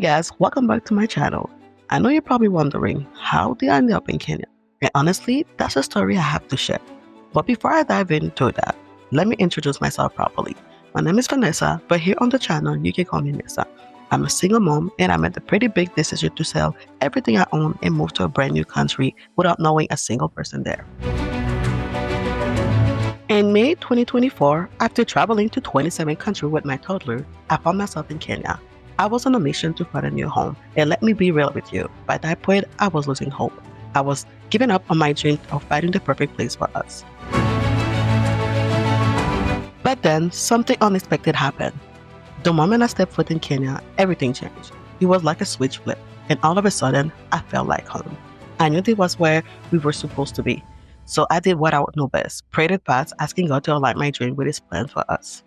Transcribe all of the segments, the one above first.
guys, welcome back to my channel. I know you're probably wondering, how did I end up in Kenya? And honestly, that's a story I have to share. But before I dive into that, let me introduce myself properly. My name is Vanessa, but here on the channel, you can call me Nessa. I'm a single mom and I made the pretty big decision to sell everything I own and move to a brand new country without knowing a single person there. In May 2024, after traveling to 27 countries with my toddler, I found myself in Kenya. I was on a mission to find a new home, and let me be real with you, by that point, I was losing hope. I was giving up on my dream of finding the perfect place for us. But then, something unexpected happened. The moment I stepped foot in Kenya, everything changed. It was like a switch flip, and all of a sudden, I felt like home. I knew this was where we were supposed to be. So I did what I would know best, prayed and fast, asking God to align my dream with His plan for us.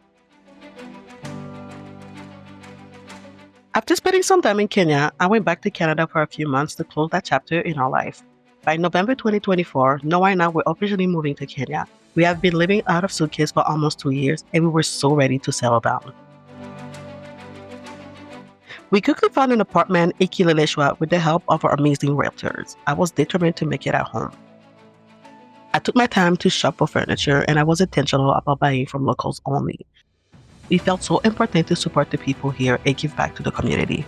After spending some time in Kenya, I went back to Canada for a few months to close that chapter in our life. By November 2024, Noah and I were officially moving to Kenya. We have been living out of suitcase for almost 2 years, and we were so ready to settle down. We quickly found an apartment in Kileleshwa with the help of our amazing realtors. I was determined to make it at home. I took my time to shop for furniture, and I was intentional about buying from locals only. We felt so important to support the people here and give back to the community.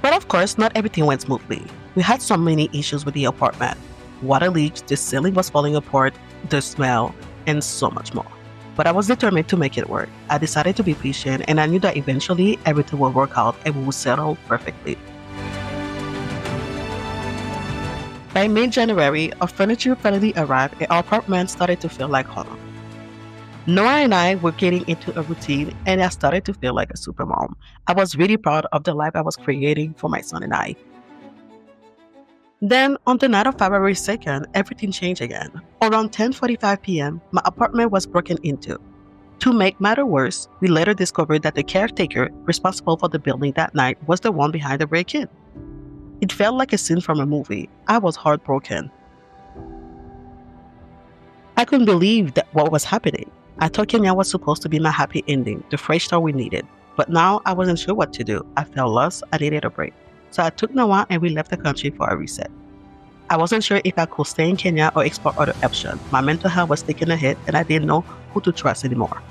But of course, not everything went smoothly. We had so many issues with the apartment. Water leaks, the ceiling was falling apart, the smell, and so much more. But I was determined to make it work. I decided to be patient, and I knew that eventually everything would work out and we would settle perfectly. By mid-January, our furniture finally arrived and our apartment started to feel like home. Noah and I were getting into a routine and I started to feel like a super mom. I was really proud of the life I was creating for my son and I. Then, on the night of February 2nd, everything changed again. Around 10:45 p.m., my apartment was broken into. To make matters worse, we later discovered that the caretaker responsible for the building that night was the one behind the break-in. It felt like a scene from a movie. I was heartbroken. I couldn't believe what was happening. I thought Kenya was supposed to be my happy ending, the fresh start we needed. But now I wasn't sure what to do. I felt lost. I needed a break. So I took Noah and we left the country for a reset. I wasn't sure if I could stay in Kenya or explore other options. My mental health was taking a hit and I didn't know who to trust anymore.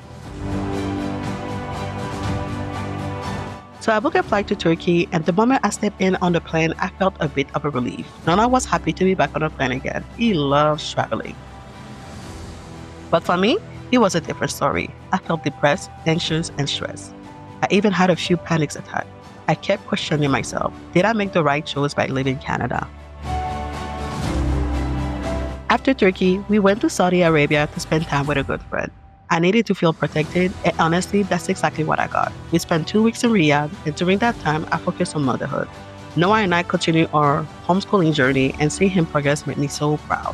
So I booked a flight to Turkey, and the moment I stepped in on the plane, I felt a bit of a relief. Noah was happy to be back on the plane again. He loves traveling. But for me, it was a different story. I felt depressed, anxious, and stressed. I even had a few panic attacks. I kept questioning myself. Did I make the right choice by leaving Canada? After Turkey, we went to Saudi Arabia to spend time with a good friend. I needed to feel protected, and honestly, that's exactly what I got. We spent 2 weeks in Riyadh, and during that time, I focused on motherhood. Noah and I continued our homeschooling journey, and seeing him progress made me so proud.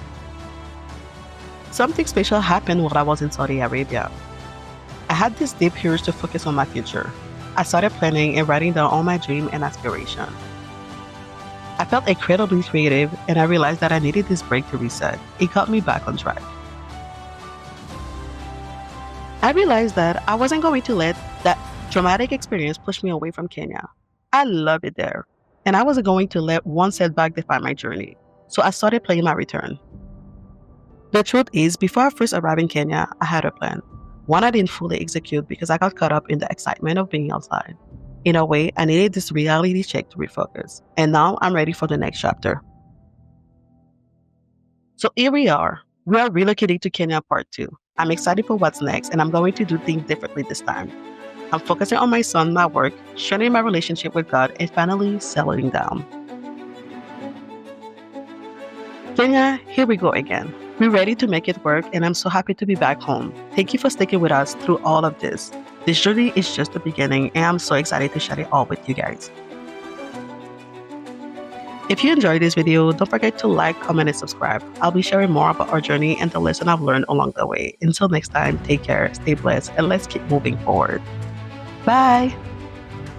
Something special happened while I was in Saudi Arabia. I had this deep urge to focus on my future. I started planning and writing down all my dreams and aspirations. I felt incredibly creative, and I realized that I needed this break to reset. It got me back on track. I realized that I wasn't going to let that traumatic experience push me away from Kenya. I love it there, and I wasn't going to let one setback define my journey. So I started planning my return. The truth is, before I first arrived in Kenya, I had a plan. One I didn't fully execute because I got caught up in the excitement of being outside. In a way, I needed this reality check to refocus. And now I'm ready for the next chapter. So here we are. We are relocating to Kenya Part 2. I'm excited for what's next, and I'm going to do things differently this time. I'm focusing on my son, my work, strengthening my relationship with God, and finally settling down. Kenya, here we go again. We're ready to make it work, and I'm so happy to be back home. Thank you for sticking with us through all of this. This journey is just the beginning, and I'm so excited to share it all with you guys. If you enjoyed this video, don't forget to like, comment, and subscribe. I'll be sharing more about our journey and the lesson I've learned along the way. Until next time, take care, stay blessed, and let's keep moving forward. Bye!